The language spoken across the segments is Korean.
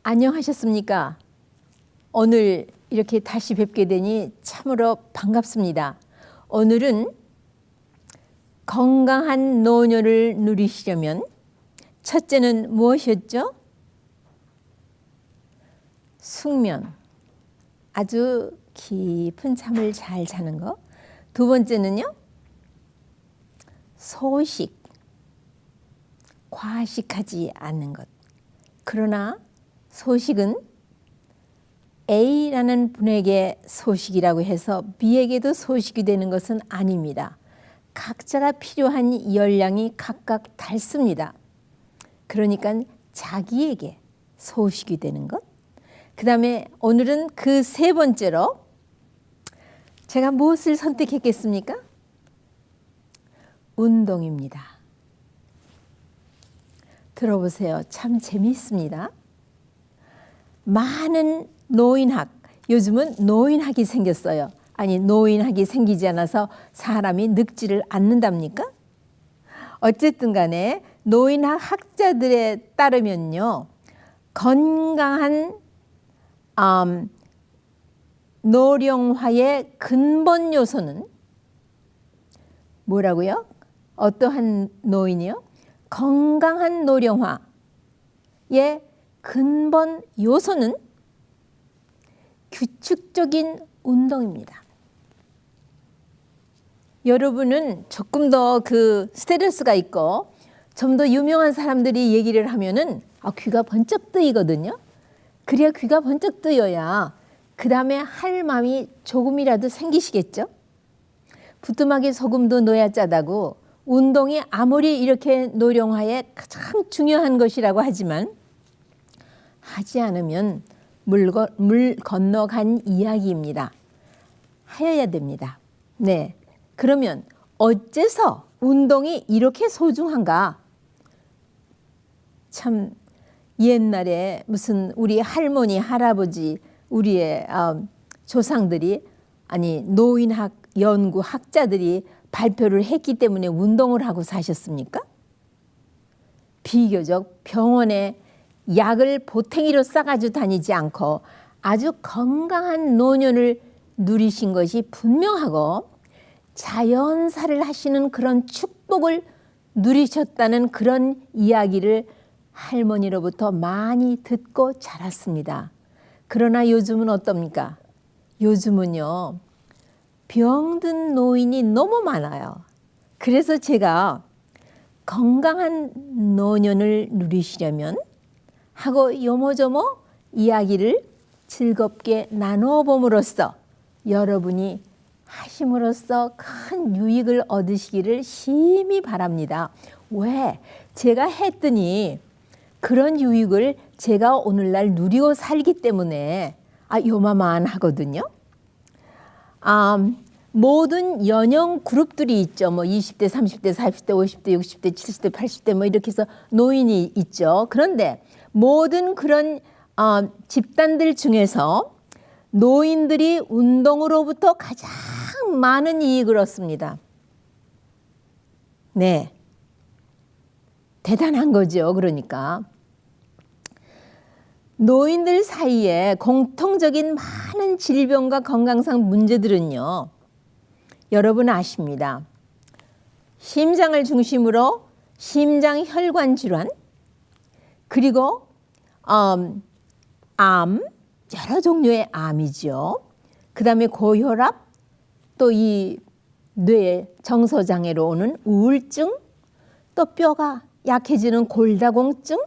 안녕하셨습니까? 오늘 이렇게 다시 뵙게 되니 참으로 반갑습니다. 오늘은 건강한 노년을 누리시려면 첫째는 무엇이었죠? 숙면, 아주 깊은 잠을 잘 자는 것. 두 번째는요, 소식, 과식하지 않는 것. 그러나 소식은 A라는 분에게 소식이라고 해서 B에게도 소식이 되는 것은 아닙니다. 각자가 필요한 열량이 각각 다릅니다. 그러니까 자기에게 소식이 되는 것. 그 다음에 오늘은 그 세 번째로 제가 무엇을 선택했겠습니까? 운동입니다. 들어보세요. 참 재미있습니다. 많은 노인학, 요즘은 노인학이 생겼어요. 아니, 노인학이 생기지 않아서 사람이 늙지를 않는답니까? 어쨌든 간에 노인학 학자들에 따르면요, 건강한 노령화의 근본 요소는 뭐라고요? 어떠한 노인이요? 건강한 노령화의 근본 요소는 규칙적인 운동입니다. 여러분은 조금 더 그 스트레스가 있고 좀 더 유명한 사람들이 얘기를 하면은 귀가 번쩍 뜨이거든요. 그래야 귀가 번쩍 뜨여야 그 다음에 할 마음이 조금이라도 생기시겠죠. 부뚜막에 소금도 넣어야 짜다고 운동이 아무리 이렇게 노령화에 가장 중요한 것이라고 하지만 하지 않으면 물 건너간 이야기입니다. 하여야 됩니다. 네, 그러면 어째서 운동이 이렇게 소중한가? 참 옛날에 무슨 우리 할머니, 할아버지, 우리의 조상들이 아니 노인학 연구 학자들이 발표를 했기 때문에 운동을 하고 사셨습니까? 비교적 병원에 약을 보탱이로 싸가지고 다니지 않고 아주 건강한 노년을 누리신 것이 분명하고 자연사를 하시는 그런 축복을 누리셨다는 그런 이야기를 할머니로부터 많이 듣고 자랐습니다. 그러나 요즘은 어떻습니까? 요즘은요, 병든 노인이 너무 많아요. 그래서 제가 건강한 노년을 누리시려면 하고 요모조모 이야기를 즐겁게 나누어 봄으로써 여러분이 하심으로써 큰 유익을 얻으시기를 심히 바랍니다. 왜? 제가 했더니 그런 유익을 제가 오늘날 누리고 살기 때문에 요마만 하거든요. 모든 연령 그룹들이 있죠. 뭐 20대, 30대, 40대, 50대, 60대, 70대, 80대 뭐 이렇게 해서 노인이 있죠. 그런데 모든 그런 집단들 중에서 노인들이 운동으로부터 가장 많은 이익을 얻습니다. 네, 대단한 거죠. 그러니까 노인들 사이에 공통적인 많은 질병과 건강상 문제들은요, 여러분 아십니다. 심장을 중심으로 심장혈관 질환, 그리고 암, 여러 종류의 암이죠. 그 다음에 고혈압, 또 이 뇌 정서장애로 오는 우울증, 또 뼈가 약해지는 골다공증,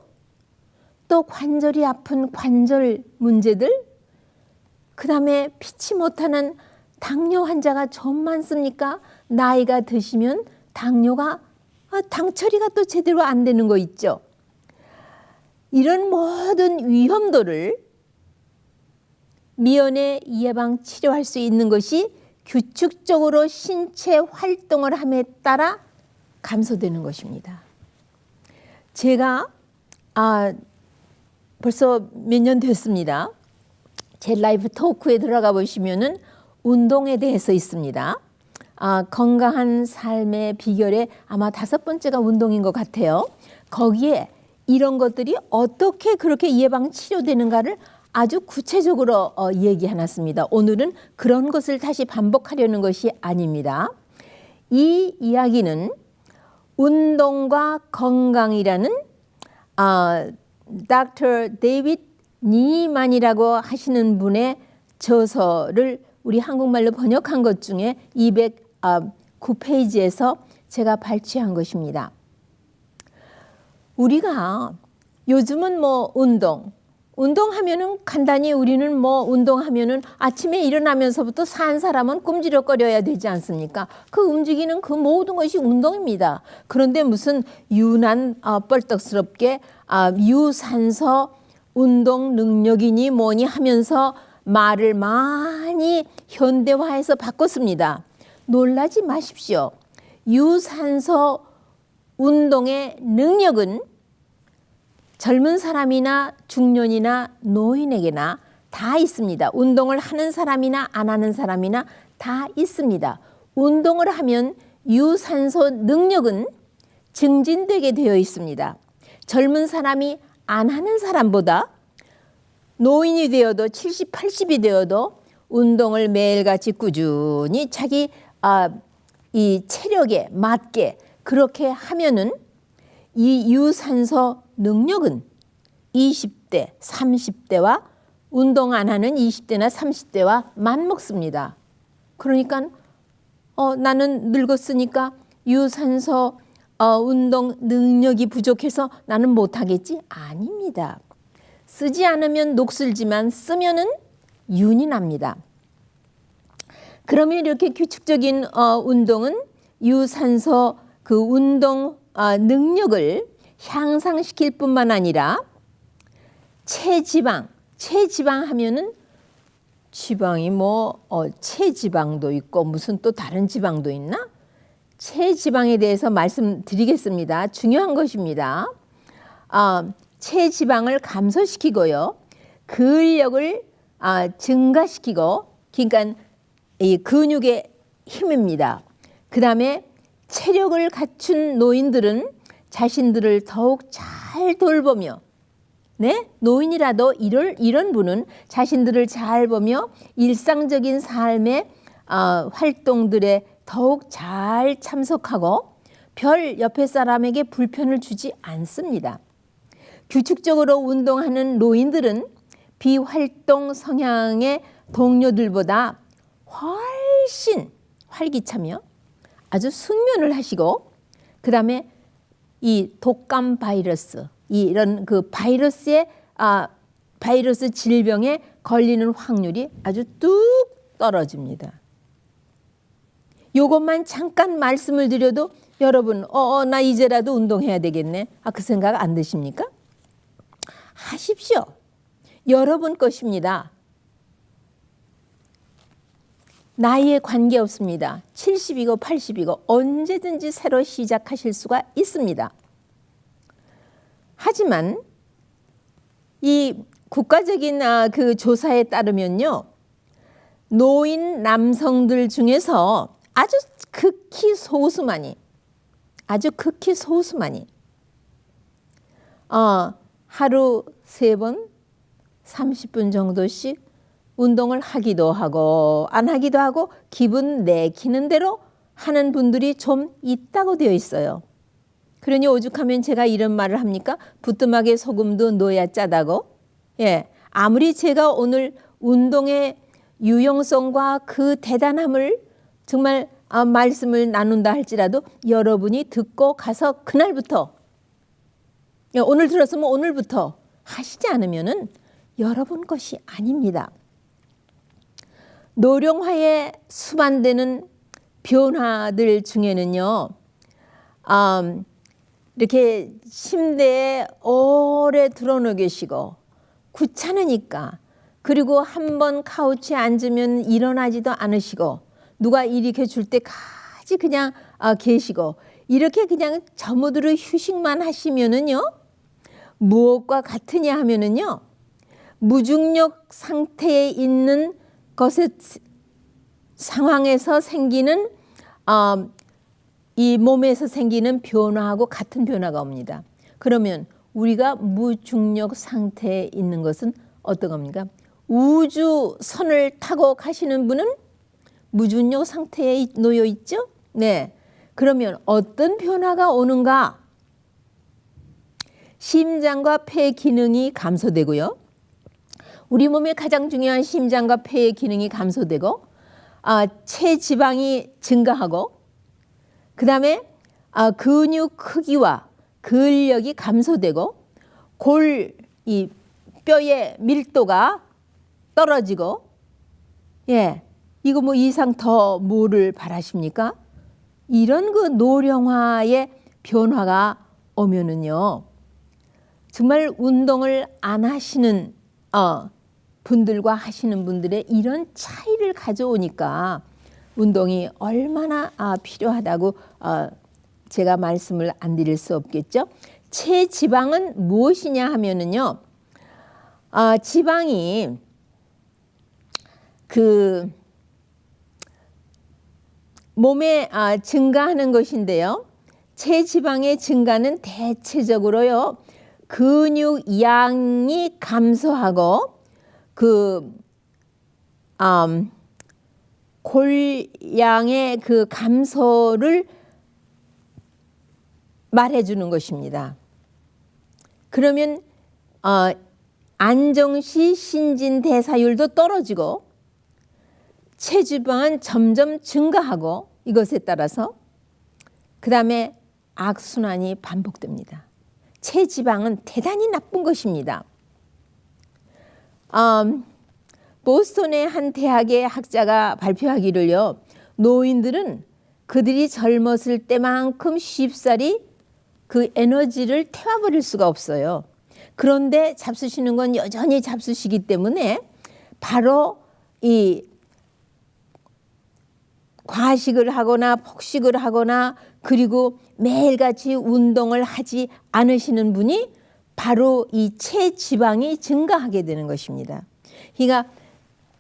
또 관절이 아픈 관절 문제들, 그 다음에 피치 못하는 당뇨 환자가 좀 많습니까? 나이가 드시면 당뇨가 당 처리가 또 제대로 안 되는 거 있죠. 이런 모든 위험도를 미연에 예방 치료할 수 있는 것이 규칙적으로 신체 활동을 함에 따라 감소되는 것입니다. 제가 벌써 몇 년 됐습니다. 제 라이브 토크에 들어가 보시면은 운동에 대해서 있습니다. 건강한 삶의 비결에 아마 5번째가 운동인 것 같아요. 거기에 이런 것들이 어떻게 그렇게 예방 치료되는가를 아주 구체적으로 얘기해 놨습니다. 오늘은 그런 것을 다시 반복하려는 것이 아닙니다. 이 이야기는 운동과 건강이라는 닥터 데이빗 니만이라고 하시는 분의 저서를 우리 한국말로 번역한 것 중에 209페이지에서 제가 발췌한 것입니다. 우리가 요즘은 뭐 운동하면은 간단히 우리는 뭐 운동하면은 아침에 일어나면서부터 산 사람은 꼼지락거려야 되지 않습니까? 그 움직이는 그 모든 것이 운동입니다. 그런데 무슨 유난 뻘떡스럽게 유산소 운동 능력이니 뭐니 하면서 말을 많이 현대화해서 바꿨습니다. 놀라지 마십시오. 유산소 운동의 능력은 젊은 사람이나 중년이나 노인에게나 다 있습니다. 운동을 하는 사람이나 안 하는 사람이나 다 있습니다. 운동을 하면 유산소 능력은 증진되게 되어 있습니다. 젊은 사람이 안 하는 사람보다 노인이 되어도 70, 80이 되어도 운동을 매일같이 꾸준히 자기 이 체력에 맞게 그렇게 하면은 이 유산소 능력은 20대, 30대와 운동 안 하는 20대나 30대와 맞먹습니다. 그러니까 나는 늙었으니까 유산소 운동 능력이 부족해서 나는 못하겠지? 아닙니다. 쓰지 않으면 녹슬지만 쓰면은 윤이 납니다. 그러면 이렇게 규칙적인 운동은 유산소 그 운동 능력을 향상시킬 뿐만 아니라 체지방 하면은 지방이 체지방도 있고 무슨 또 다른 지방도 있나? 체지방에 대해서 말씀드리겠습니다. 중요한 것입니다. 체지방을 감소시키고요. 근력을 증가시키고 그러니까 이 근육의 힘입니다. 그 다음에 체력을 갖춘 노인들은 자신들을 더욱 잘 돌보며 노인이라도 이런 분은 자신들을 잘 보며 일상적인 삶의 활동들에 더욱 잘 참석하고 별 옆에 사람에게 불편을 주지 않습니다. 규칙적으로 운동하는 노인들은 비활동 성향의 동료들보다 훨씬 활기차며 아주 숙면을 하시고 그 다음에 이 독감 바이러스 이런 그 바이러스 질병에 걸리는 확률이 아주 뚝 떨어집니다. 이것만 잠깐 말씀을 드려도 여러분 나 이제라도 운동해야 되겠네. 그 생각 안 드십니까? 하십시오. 여러분 것입니다. 나이에 관계없습니다. 70이고 80이고 언제든지 새로 시작하실 수가 있습니다. 하지만 이 국가적인 그 조사에 따르면요. 노인 남성들 중에서 아주 극히 소수만이 하루 3번 30분 정도씩 운동을 하기도 하고 안 하기도 하고 기분 내키는 대로 하는 분들이 좀 있다고 되어 있어요. 그러니 오죽하면 제가 이런 말을 합니까? 부뚜막에 소금도 넣어야 짜다고. 아무리 제가 오늘 운동의 유용성과 그 대단함을 정말 말씀을 나눈다 할지라도 여러분이 듣고 가서 그날부터 오늘 들었으면 오늘부터 하시지 않으면은 여러분 것이 아닙니다. 노령화에 수반되는 변화들 중에는요, 이렇게 침대에 오래 드러누워 계시고 귀찮으니까 그리고 한번 카우치에 앉으면 일어나지도 않으시고 누가 일으켜 줄 때까지 그냥 계시고 이렇게 그냥 저무드르 휴식만 하시면은요, 무엇과 같으냐 하면은요, 무중력 상태에 있는 것의 상황에서 생기는 이 몸에서 생기는 변화하고 같은 변화가 옵니다. 그러면 우리가 무중력 상태에 있는 것은 어떤 겁니까? 우주선을 타고 가시는 분은 무중력 상태에 놓여 있죠? 네. 그러면 어떤 변화가 오는가? 심장과 폐 기능이 감소되고요. 우리 몸의 가장 중요한 심장과 폐의 기능이 감소되고 체지방이 증가하고 그 다음에 근육 크기와 근력이 감소되고 이 뼈의 밀도가 떨어지고 이거 뭐 이상 더 뭐를 바라십니까? 이런 그 노령화의 변화가 오면은요 정말 운동을 안 하시는 분들과 하시는 분들의 이런 차이를 가져오니까 운동이 얼마나 필요하다고 제가 말씀을 안 드릴 수 없겠죠. 체지방은 무엇이냐 하면은요, 지방이 그 몸에 증가하는 것인데요. 체지방의 증가는 대체적으로요, 근육 양이 감소하고 골양의 그 감소를 말해주는 것입니다. 그러면 안정시 신진대사율도 떨어지고 체지방은 점점 증가하고 이것에 따라서 그 다음에 악순환이 반복됩니다. 체지방은 대단히 나쁜 것입니다. 보스턴의 한 대학의 학자가 발표하기를요. 노인들은 그들이 젊었을 때만큼 쉽사리 그 에너지를 태워버릴 수가 없어요. 그런데 잡수시는 건 여전히 잡수시기 때문에 바로 이 과식을 하거나 폭식을 하거나 그리고 매일같이 운동을 하지 않으시는 분이 바로 이 체지방이 증가하게 되는 것입니다. 그러니까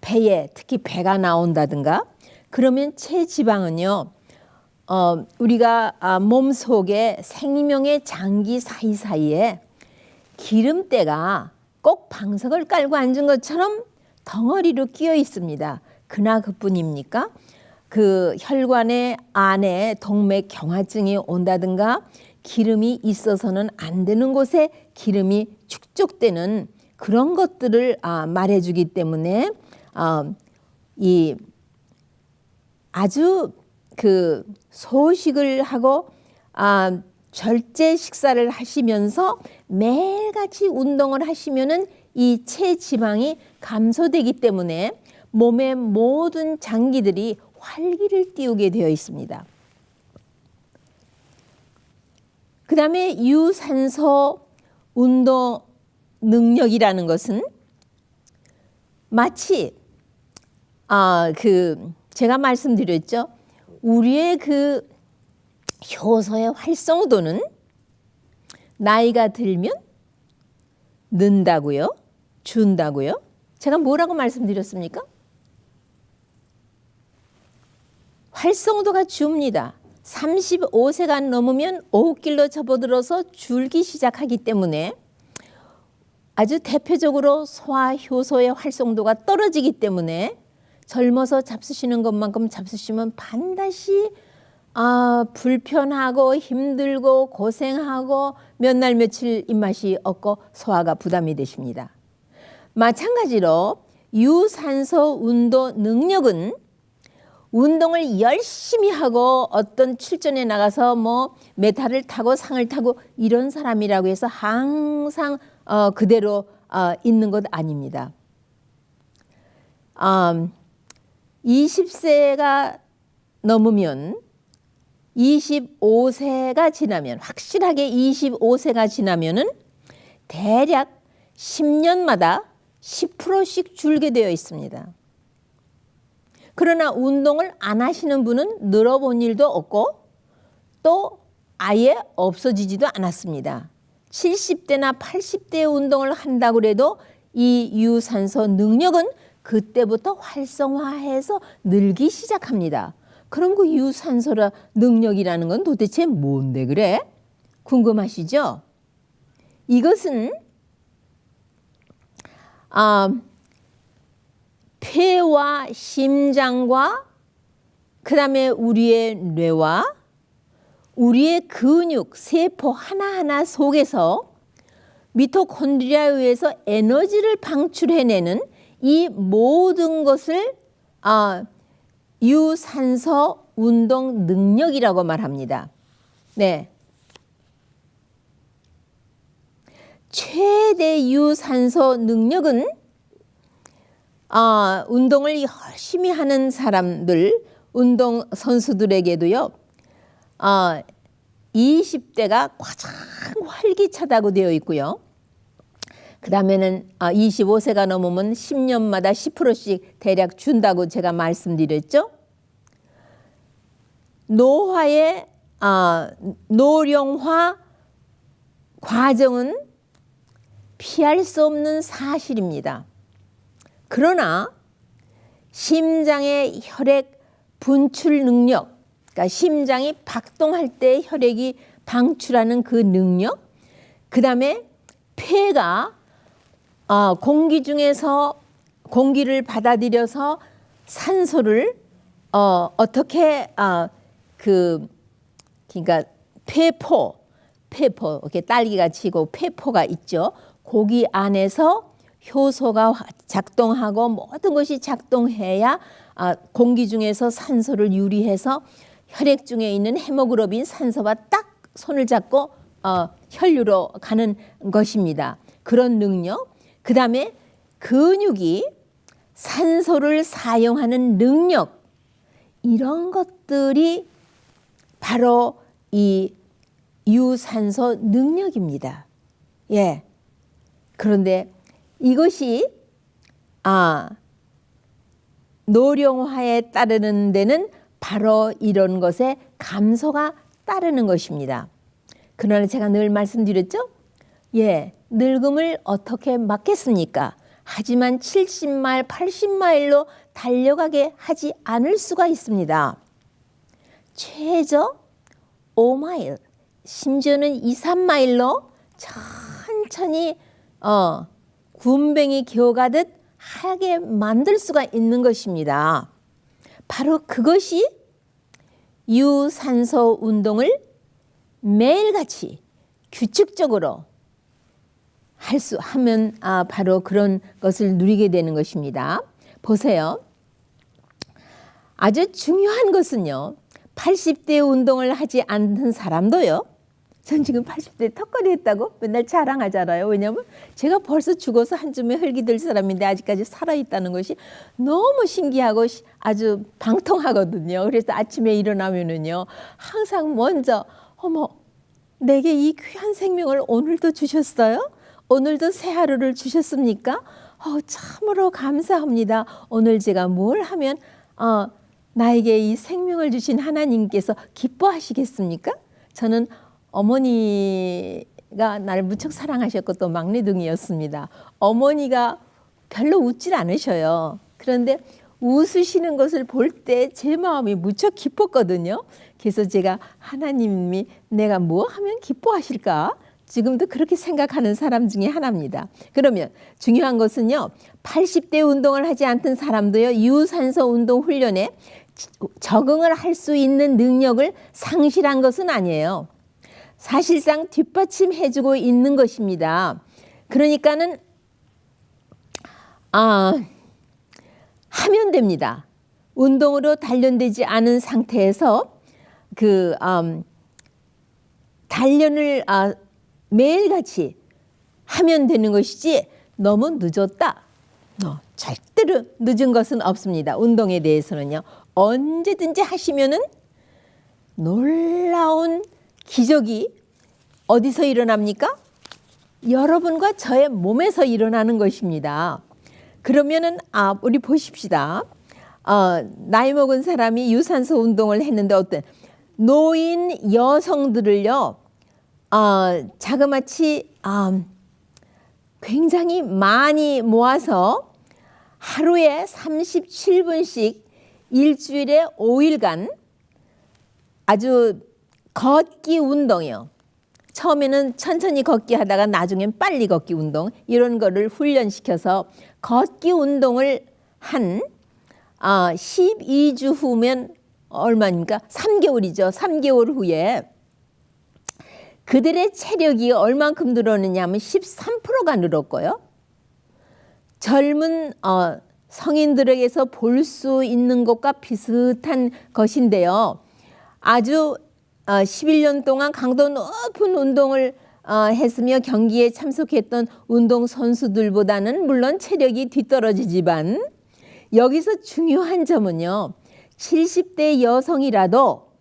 배에 특히 배가 나온다든가 그러면 체지방은요. 우리가 몸속에 생명의 장기 사이사이에 기름때가 꼭 방석을 깔고 앉은 것처럼 덩어리로 끼어 있습니다. 그나 그뿐입니까? 그 혈관의 안에 동맥 경화증이 온다든가 기름이 있어서는 안 되는 곳에 기름이 축적되는 그런 것들을 말해주기 때문에 이 아주 그 소식을 하고 절제 식사를 하시면서 매일같이 운동을 하시면은 이 체지방이 감소되기 때문에 몸의 모든 장기들이 활기를 띠우게 되어 있습니다. 그 다음에 유산소 운동 능력이라는 것은 마치 제가 말씀드렸죠. 우리의 그 효소의 활성도는 나이가 들면 는다고요? 준다고요? 제가 뭐라고 말씀드렸습니까? 활성도가 줍니다. 35세가 넘으면 오길로 접어들어서 줄기 시작하기 때문에 아주 대표적으로 소화효소의 활성도가 떨어지기 때문에 젊어서 잡수시는 것만큼 잡수시면 반드시 불편하고 힘들고 고생하고 몇 날 며칠 입맛이 없고 소화가 부담이 되십니다. 마찬가지로 유산소 운동 능력은 운동을 열심히 하고 어떤 출전에 나가서 뭐 메달을 타고 상을 타고 이런 사람이라고 해서 항상 그대로 있는 것 아닙니다. 20세가 넘으면 25세가 지나면 확실하게 25세가 지나면은 대략 10년마다 10%씩 줄게 되어 있습니다. 그러나 운동을 안 하시는 분은 늘어본 일도 없고 또 아예 없어지지도 않았습니다. 70대나 80대 운동을 한다고 해도 이 유산소 능력은 그때부터 활성화해서 늘기 시작합니다. 그럼 그 유산소라 능력이라는 건 도대체 뭔데 그래? 궁금하시죠? 이것은 폐와 심장과 그다음에 우리의 뇌와 우리의 근육, 세포 하나하나 속에서 미토콘드리아에 의해서 에너지를 방출해내는 이 모든 것을 유산소 운동 능력이라고 말합니다. 네. 최대 유산소 능력은 운동을 열심히 하는 사람들, 운동 선수들에게도요. 20대가 가장 활기차다고 되어 있고요. 그 다음에는 25세가 넘으면 10년마다 10%씩 대략 준다고 제가 말씀드렸죠. 노화의 노령화 과정은 피할 수 없는 사실입니다. 그러나 심장의 혈액 분출 능력, 그러니까 심장이 박동할 때 혈액이 방출하는 그 능력, 그 다음에 폐가 공기 중에서 공기를 받아들여서 산소를 어떻게 그러니까 폐포 이렇게 딸기같이 고 폐포가 있죠. 거기 안에서 효소가 작동하고 모든 것이 작동해야 공기 중에서 산소를 유리해서 혈액 중에 있는 헤모글로빈 산소와 딱 손을 잡고 혈류로 가는 것입니다. 그런 능력, 그 다음에 근육이 산소를 사용하는 능력, 이런 것들이 바로 이 유산소 능력입니다. 예. 그런데 이것이 노령화에 따르는 데는 바로 이런 것에 감소가 따르는 것입니다. 그러나 제가 늘 말씀드렸죠? 예, 늙음을 어떻게 막겠습니까? 하지만 70마일, 80마일로 달려가게 하지 않을 수가 있습니다. 최저 5마일, 심지어는 2, 3마일로 천천히 군뱅이 기어가듯 하게 만들 수가 있는 것입니다. 바로 그것이 유산소 운동을 매일같이 규칙적으로 하면 바로 그런 것을 누리게 되는 것입니다. 보세요. 아주 중요한 것은요. 80대 운동을 하지 않는 사람도요. 전 지금 80대 턱걸이 했다고 맨날 자랑하잖아요. 왜냐하면 제가 벌써 죽어서 한 줌에 흙이 들 사람인데 아직까지 살아있다는 것이 너무 신기하고 아주 방통하거든요. 그래서 아침에 일어나면은요. 항상 먼저 어머 내게 이 귀한 생명을 오늘도 주셨어요? 오늘도 새 하루를 주셨습니까? 참으로 감사합니다. 오늘 제가 뭘 하면 나에게 이 생명을 주신 하나님께서 기뻐하시겠습니까? 저는 어머니가 나를 무척 사랑하셨고 또 막내둥이였습니다. 어머니가 별로 웃질 않으셔요. 그런데 웃으시는 것을 볼 때 제 마음이 무척 기뻤거든요. 그래서 제가 하나님이 내가 뭐 하면 기뻐하실까? 지금도 그렇게 생각하는 사람 중에 하나입니다. 그러면 중요한 것은요. 80대 운동을 하지 않던 사람도요. 유산소 운동 훈련에 적응을 할 수 있는 능력을 상실한 것은 아니에요. 사실상 뒷받침해주고 있는 것입니다. 그러니까는 하면 됩니다. 운동으로 단련되지 않은 상태에서 단련을 매일같이 하면 되는 것이지 너무 늦었다. 절대로 늦은 것은 없습니다. 운동에 대해서는요. 언제든지 하시면은 놀라운 기적이 어디서 일어납니까? 여러분과 저의 몸에서 일어나는 것입니다. 그러면은 우리 보십시다. 나이 먹은 사람이 유산소 운동을 했는데 어떤 노인 여성들을요. 자그마치 굉장히 많이 모아서 하루에 37분씩 일주일에 5일간 아주 걷기 운동이요. 처음에는 천천히 걷기 하다가 나중엔 빨리 걷기 운동 이런 거를 훈련시켜서 걷기 운동을 한 12주 후면 얼마입니까? 3개월이죠. 3개월 후에 그들의 체력이 얼만큼 늘었느냐 하면 13%가 늘었고요. 젊은 성인들에게서 볼 수 있는 것과 비슷한 것인데요. 아주 11년 동안 강도 높은 운동을 했으며 경기에 참석했던 운동선수들보다는 물론 체력이 뒤떨어지지만 여기서 중요한 점은요. 70대 여성이라도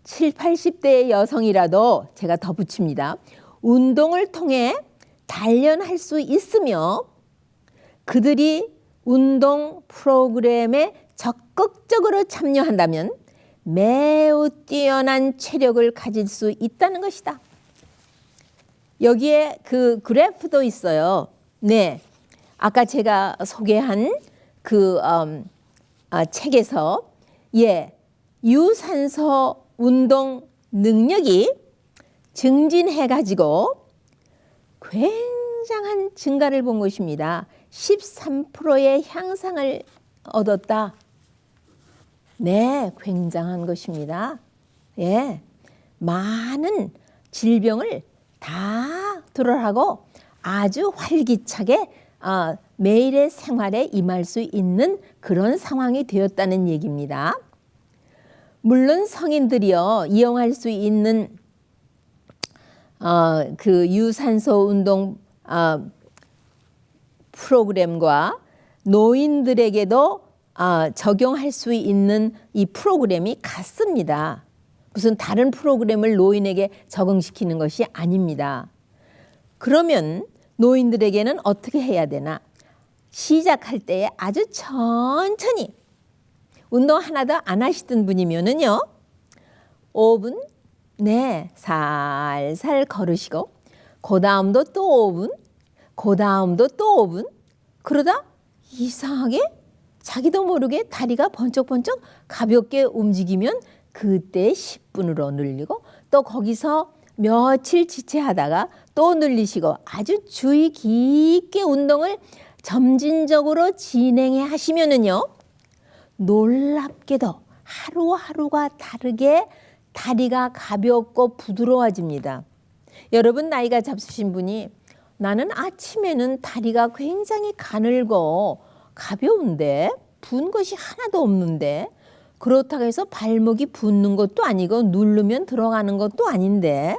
80대의 여성이라도 제가 덧붙입니다. 운동을 통해 단련할 수 있으며 그들이 운동 프로그램에 적극적으로 참여한다면 매우 뛰어난 체력을 가질 수 있다는 것이다. 여기에 그 그래프도 있어요. 네, 아까 제가 소개한 그 책에서 유산소 운동 능력이 증진해가지고 굉장한 증가를 본 것입니다. 13%의 향상을 얻었다. 네, 굉장한 것입니다. 예, 많은 질병을 다 덜어하고 아주 활기차게 매일의 생활에 임할 수 있는 그런 상황이 되었다는 얘기입니다. 물론 성인들이요 이용할 수 있는 그 유산소 운동 프로그램과 노인들에게도 적용할 수 있는 이 프로그램이 같습니다. 무슨 다른 프로그램을 노인에게 적용시키는 것이 아닙니다. 그러면 노인들에게는 어떻게 해야 되나? 시작할 때 아주 천천히 운동 하나도 안 하시던 분이면은요 5분 네 살살 걸으시고 그 다음도 또 5분 그 다음도 또 5분 그러다 이상하게 자기도 모르게 다리가 번쩍번쩍 가볍게 움직이면 그때 10분으로 늘리고 또 거기서 며칠 지체하다가 또 늘리시고 아주 주의 깊게 운동을 점진적으로 진행해 하시면은요 놀랍게도 하루하루가 다르게 다리가 가볍고 부드러워집니다. 여러분 나이가 잡수신 분이 나는 아침에는 다리가 굉장히 가늘고 가벼운데 분 것이 하나도 없는데 그렇다고 해서 발목이 붓는 것도 아니고 누르면 들어가는 것도 아닌데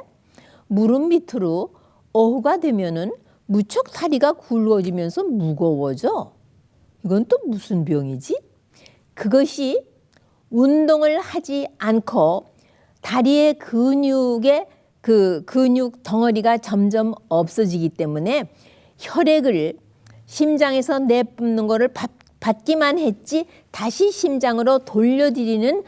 무릎 밑으로 오후가 되면은 무척 다리가 굵어지면서 무거워져. 이건 또 무슨 병이지? 그것이 운동을 하지 않고 다리의 근육의 그 근육 덩어리가 점점 없어지기 때문에 혈액을 심장에서 내뿜는 거를 받기만 했지 다시 심장으로 돌려드리는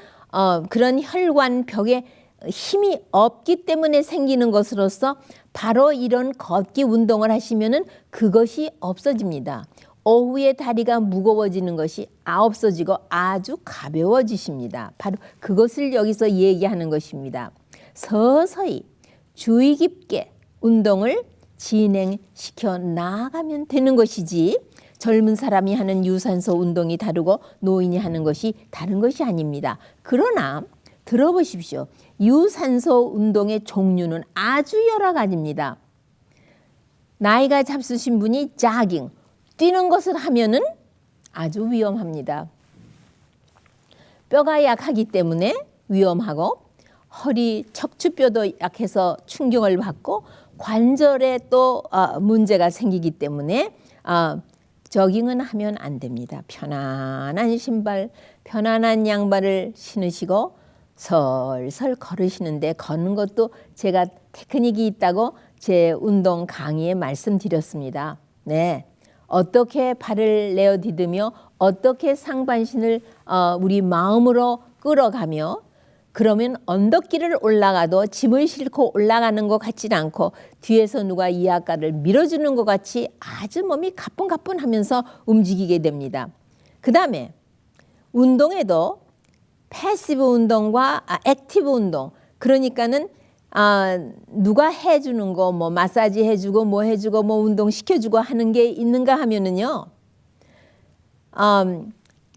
그런 혈관벽에 힘이 없기 때문에 생기는 것으로서 바로 이런 걷기 운동을 하시면은 그것이 없어집니다. 오후에 다리가 무거워지는 것이 없어지고 아주 가벼워지십니다. 바로 그것을 여기서 얘기하는 것입니다. 서서히 주의 깊게 운동을 진행시켜 나가면 되는 것이지 젊은 사람이 하는 유산소 운동이 다르고 노인이 하는 것이 다른 것이 아닙니다. 그러나 들어보십시오. 유산소 운동의 종류는 아주 여러 가지입니다. 나이가 잡수신 분이 자깅, 뛰는 것을 하면은 아주 위험합니다. 뼈가 약하기 때문에 위험하고 허리 척추뼈도 약해서 충격을 받고 관절에 또 문제가 생기기 때문에 조깅은 하면 안 됩니다. 편안한 신발, 편안한 양발을 신으시고 설설 걸으시는데 걷는 것도 제가 테크닉이 있다고 제 운동 강의에 말씀드렸습니다. 네, 어떻게 발을 내어 디디며 어떻게 상반신을 우리 마음으로 끌어가며 그러면 언덕길을 올라가도 짐을 싣고 올라가는 것 같지는 않고 뒤에서 누가 이아까를 밀어주는 것 같이 아주 몸이 가뿐가뿐하면서 움직이게 됩니다. 그 다음에 운동에도 패시브 운동과 액티브 운동 그러니까는 누가 해주는 거, 뭐 마사지 해주고 뭐 해주고 뭐 운동 시켜주고 하는 게 있는가 하면은요,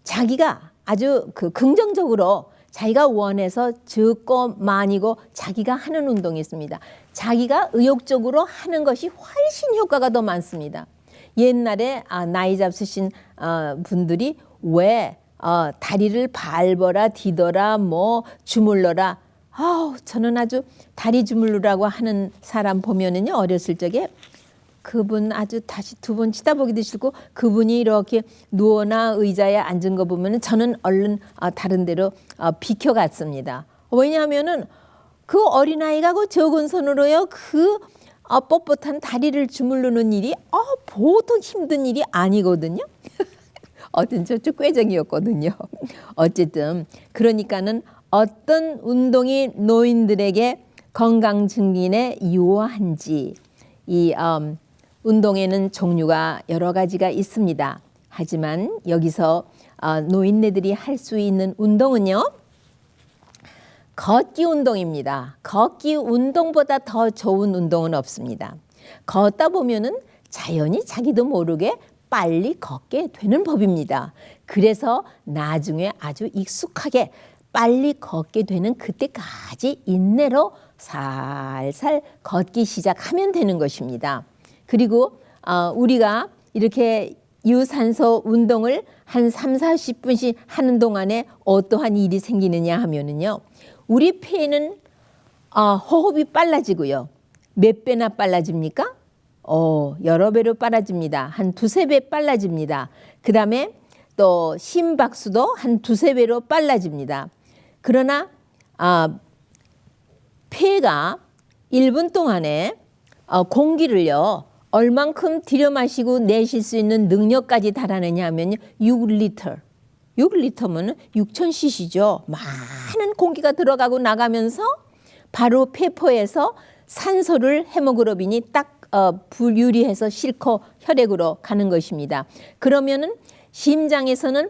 자기가 아주 긍정적으로 자기가 원해서 적고 많이고 자기가 하는 운동이 있습니다. 자기가 의욕적으로 하는 것이 훨씬 효과가 더 많습니다. 옛날에 나이 잡수신 분들이 왜 다리를 밟아라 디더라 뭐 주물러라, 저는 아주 다리 주물르라고 하는 사람 보면은요, 어렸을 적에 그분 아주 다시 두 번 치다보기도 싫고, 그분이 이렇게 누워나 의자에 앉은 거 보면은 저는 얼른 다른 데로 비켜갔습니다. 왜냐하면은 그 어린아이가 그 적은 손으로요, 그 뻣뻣한 다리를 주물르는 일이 보통 힘든 일이 아니거든요. 어떤 저쪽 꾀정이었거든요. 어쨌든 그러니까는 어떤 운동이 노인들에게 건강 증진에 유효한지, 이 운동에는 종류가 여러 가지가 있습니다. 하지만 여기서 노인네들이 할 수 있는 운동은요, 걷기 운동입니다. 걷기 운동보다 더 좋은 운동은 없습니다. 걷다 보면은 자연히 자기도 모르게 빨리 걷게 되는 법입니다. 그래서 나중에 아주 익숙하게 빨리 걷게 되는 그때까지 인내로 살살 걷기 시작하면 되는 것입니다. 그리고 우리가 이렇게 유산소 운동을 한 30-40분씩 하는 동안에 어떠한 일이 생기느냐 하면은요, 우리 폐는 호흡이 빨라지고요. 몇 배나 빨라집니까? 여러 배로 빨라집니다. 한 2-3배 빨라집니다. 그 다음에 또 심박수도 한 2-3배로 빨라집니다. 그러나 폐가 1분 동안에 공기를요, 얼만큼 들여 마시고 내쉴 수 있는 능력까지 달하느냐 하면 6리터. 6리터면 6,000cc죠. 많은 공기가 들어가고 나가면서 바로 폐포에서 산소를 헤모글로빈이 딱 분유리해서 싣고 혈액으로 가는 것입니다. 그러면은 심장에서는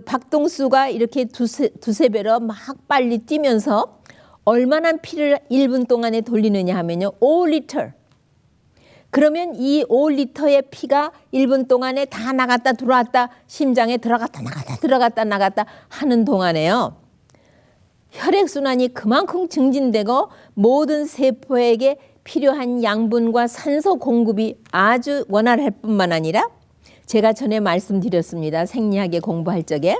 박동수가 이렇게 두세 배로 막 빨리 뛰면서 얼마나 피를 1분 동안에 돌리느냐 하면요, 5리터. 그러면 이 5리터의 피가 1분 동안에 다 나갔다 들어왔다, 심장에 들어갔다 나갔다 들어갔다 나갔다 하는 동안에요, 혈액순환이 그만큼 증진되고 모든 세포에게 필요한 양분과 산소 공급이 아주 원활할 뿐만 아니라, 제가 전에 말씀드렸습니다. 생리학에 공부할 적에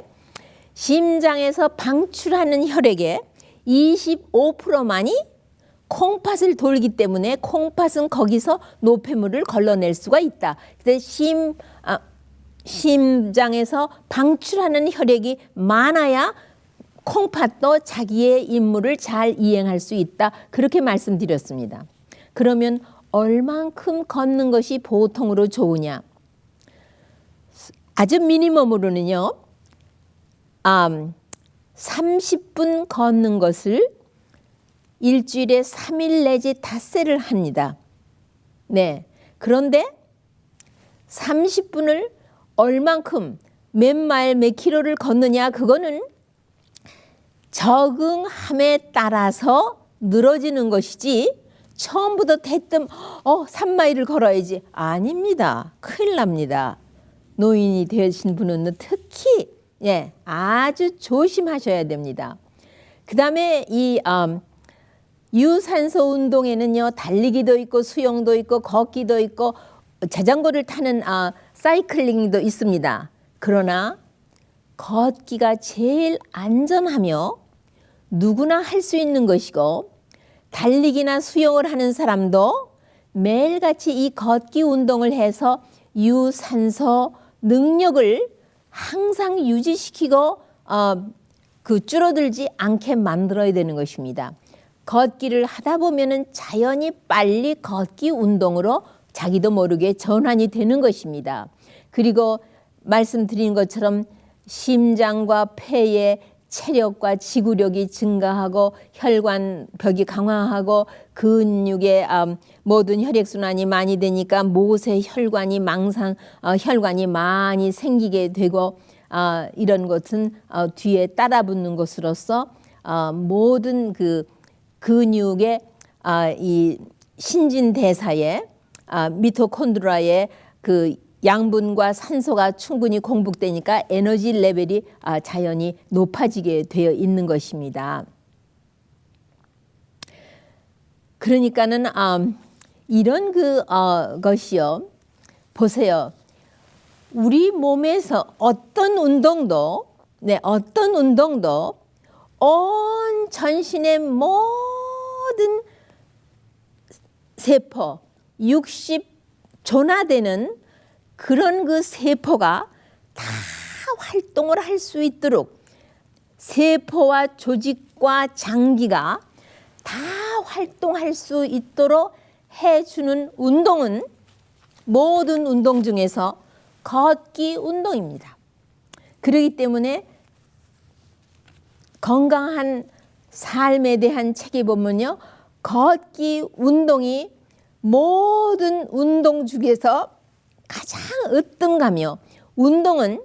심장에서 방출하는 혈액의 25%만이 콩팥을 돌기 때문에 콩팥은 거기서 노폐물을 걸러낼 수가 있다. 그래서 심장에서 방출하는 혈액이 많아야 콩팥도 자기의 임무를 잘 이행할 수 있다. 그렇게 말씀드렸습니다. 그러면 얼만큼 걷는 것이 보통으로 좋으냐? 아주 미니멈으로는요, 30분 걷는 것을 일주일에 3일 내지 닷새를 합니다. 네. 그런데 30분을 얼만큼 몇 마일 몇 킬로를 걷느냐, 그거는 적응함에 따라서 늘어지는 것이지, 처음부터 대뜸 3마일을 걸어야지, 아닙니다. 큰일 납니다. 노인이 되신 분은 특히 아주 조심하셔야 됩니다. 그 다음에 이 유산소 운동에는요, 달리기도 있고 수영도 있고 걷기도 있고 자전거를 타는 사이클링도 있습니다. 그러나 걷기가 제일 안전하며 누구나 할 수 있는 것이고, 달리기나 수영을 하는 사람도 매일같이 이 걷기 운동을 해서 유산소 능력을 항상 유지시키고 줄어들지 않게 만들어야 되는 것입니다. 걷기를 하다 보면은 자연히 빨리 걷기 운동으로 자기도 모르게 전환이 되는 것입니다. 그리고 말씀드린 것처럼 심장과 폐의 체력과 지구력이 증가하고 혈관벽이 강화하고 근육의 모든 혈액순환이 많이 되니까 못의 혈관이 혈관이 많이 생기게 되고, 이런 것은 뒤에 따라 붙는 것으로서 모든 그 근육의 이 신진대사에 미토콘드리아의 그 양분과 산소가 충분히 공급되니까 에너지 레벨이 자연히 높아지게 되어 있는 것입니다. 그러니까는 이런 것이요. 보세요. 우리 몸에서 어떤 운동도 온 전신의 모든 세포 60조나 되는 그런 그 세포가 다 활동을 할 수 있도록 세포와 조직과 장기가 다 활동할 수 있도록 해주는 운동은 모든 운동 중에서 걷기 운동입니다. 그렇기 때문에 건강한 삶에 대한 책에 보면요. 걷기 운동이 모든 운동 중에서 가장 으뜸가며 운동은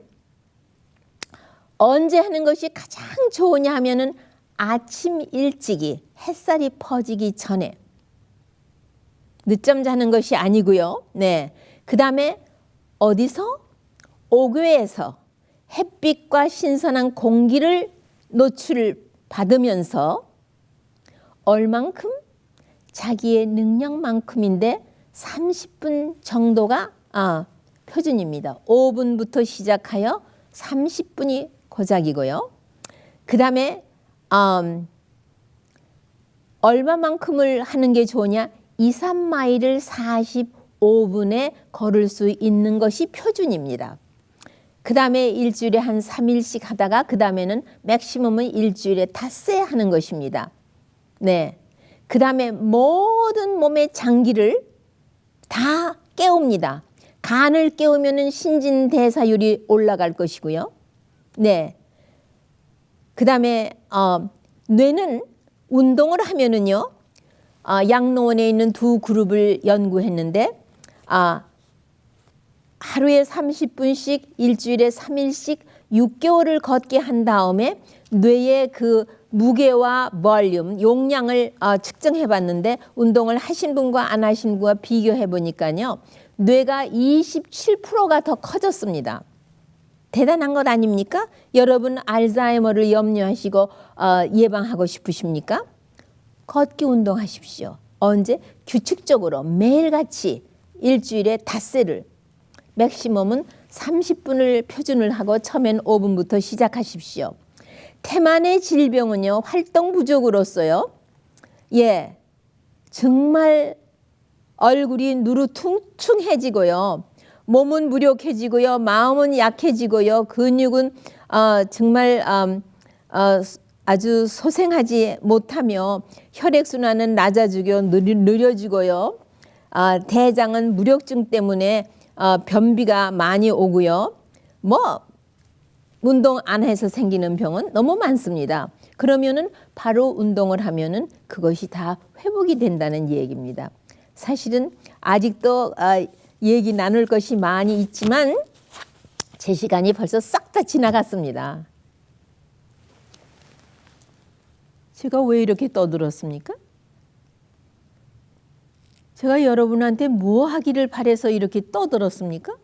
언제 하는 것이 가장 좋으냐 하면은 아침 일찍이 햇살이 퍼지기 전에 늦잠 자는 것이 아니고요. 네. 그다음에 어디서? 옥외에서 햇빛과 신선한 공기를 노출받으면서 얼만큼? 자기의 능력만큼인데 30분 정도가 표준입니다. 5분부터 시작하여 30분이 고작이고요. 그 다음에 얼마만큼을 하는 게 좋으냐? 2, 3마일을 45분에 걸을 수 있는 것이 표준입니다. 그 다음에 일주일에 한 3일씩 하다가 그 다음에는 맥시멈은 일주일에 닷새 하는 것입니다. 네. 그 다음에 모든 몸의 장기를 다 깨웁니다. 간을 깨우면 신진대사율이 올라갈 것이고요. 네. 그 다음에 뇌는 운동을 하면은요. 양로원에 있는 두 그룹을 연구했는데 하루에 30분씩 일주일에 3일씩 6개월을 걷게 한 다음에 뇌의 그 무게와 볼륨, 용량을 측정해 봤는데 운동을 하신 분과 안 하신 분과 비교해 보니까요. 뇌가 27%가 더 커졌습니다. 대단한 것 아닙니까? 여러분 알츠하이머를 염려하시고 예방하고 싶으십니까? 걷기 운동하십시오. 언제? 규칙적으로 매일같이 일주일에 닷새를 맥시멈은 30분을 표준을 하고 처음엔 5분부터 시작하십시오. 태만의 질병은요. 활동 부족으로서요. 예, 정말 얼굴이 누르퉁퉁해지고요. 몸은 무력해지고요. 마음은 약해지고요. 근육은 정말 아주 소생하지 못하며 혈액순환은 낮아지고 느려지고요. 대장은 무력증 때문에 변비가 많이 오고요. 운동 안 해서 생기는 병은 너무 많습니다. 그러면은 바로 운동을 하면은 그것이 다 회복이 된다는 얘기입니다. 사실은 아직도 얘기 나눌 것이 많이 있지만 제 시간이 벌써 싹 다 지나갔습니다. 제가 왜 이렇게 떠들었습니까? 제가 여러분한테 뭐 하기를 바래서 이렇게 떠들었습니까?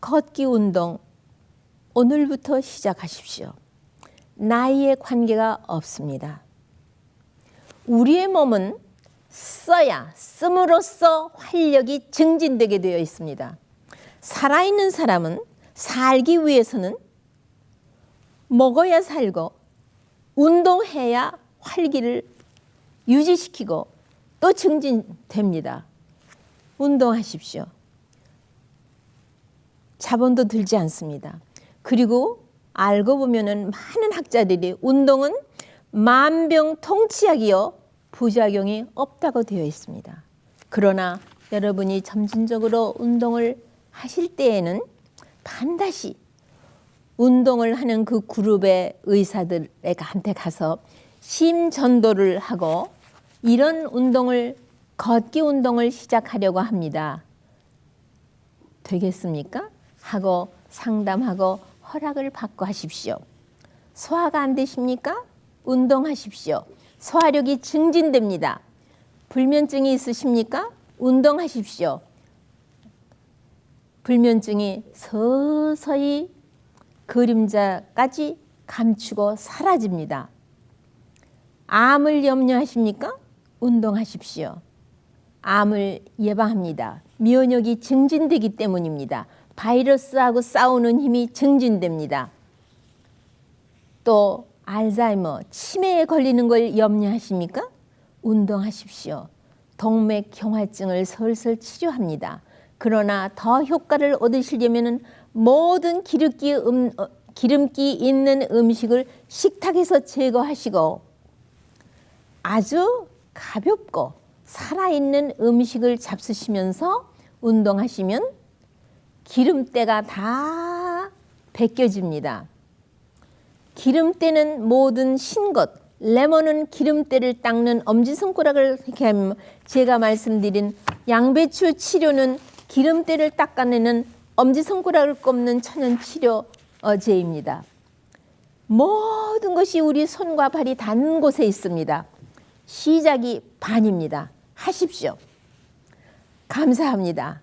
걷기 운동 오늘부터 시작하십시오. 나이에 관계가 없습니다. 우리의 몸은 씀으로써 활력이 증진되게 되어 있습니다. 살아있는 사람은 살기 위해서는 먹어야 살고 운동해야 활기를 유지시키고 또 증진됩니다. 운동하십시오. 자본도 들지 않습니다. 그리고 알고 보면은 많은 학자들이 운동은 만병통치약이요 부작용이 없다고 되어 있습니다. 그러나 여러분이 점진적으로 운동을 하실 때에는 반드시 운동을 하는 그 그룹의 의사들한테 가서 심전도를 하고 이런 운동을 걷기 운동을 시작하려고 합니다. 되겠습니까? 하고 상담하고 허락을 받고 하십시오. 소화가 안 되십니까? 운동하십시오. 소화력이 증진됩니다. 불면증이 있으십니까? 운동하십시오. 불면증이 서서히 그림자까지 감추고 사라집니다. 암을 염려하십니까? 운동하십시오. 암을 예방합니다. 면역이 증진되기 때문입니다. 바이러스하고 싸우는 힘이 증진됩니다. 또 알츠하이머, 치매에 걸리는 걸 염려하십니까? 운동하십시오. 동맥경화증을 설설 치료합니다. 그러나 더 효과를 얻으시려면 모든 기름기 있는 음식을 식탁에서 제거하시고 아주 가볍고 살아있는 음식을 잡수시면서 운동하시면 기름때가 다 벗겨집니다. 기름때는 모든 신것, 레몬은 기름때를 닦는 엄지손가락을 이렇게 하면 제가 말씀드린 양배추 치료는 기름때를 닦아내는 엄지손가락을 꼽는 천연 치료제입니다. 모든 것이 우리 손과 발이 닿는 곳에 있습니다. 시작이 반입니다. 하십시오. 감사합니다.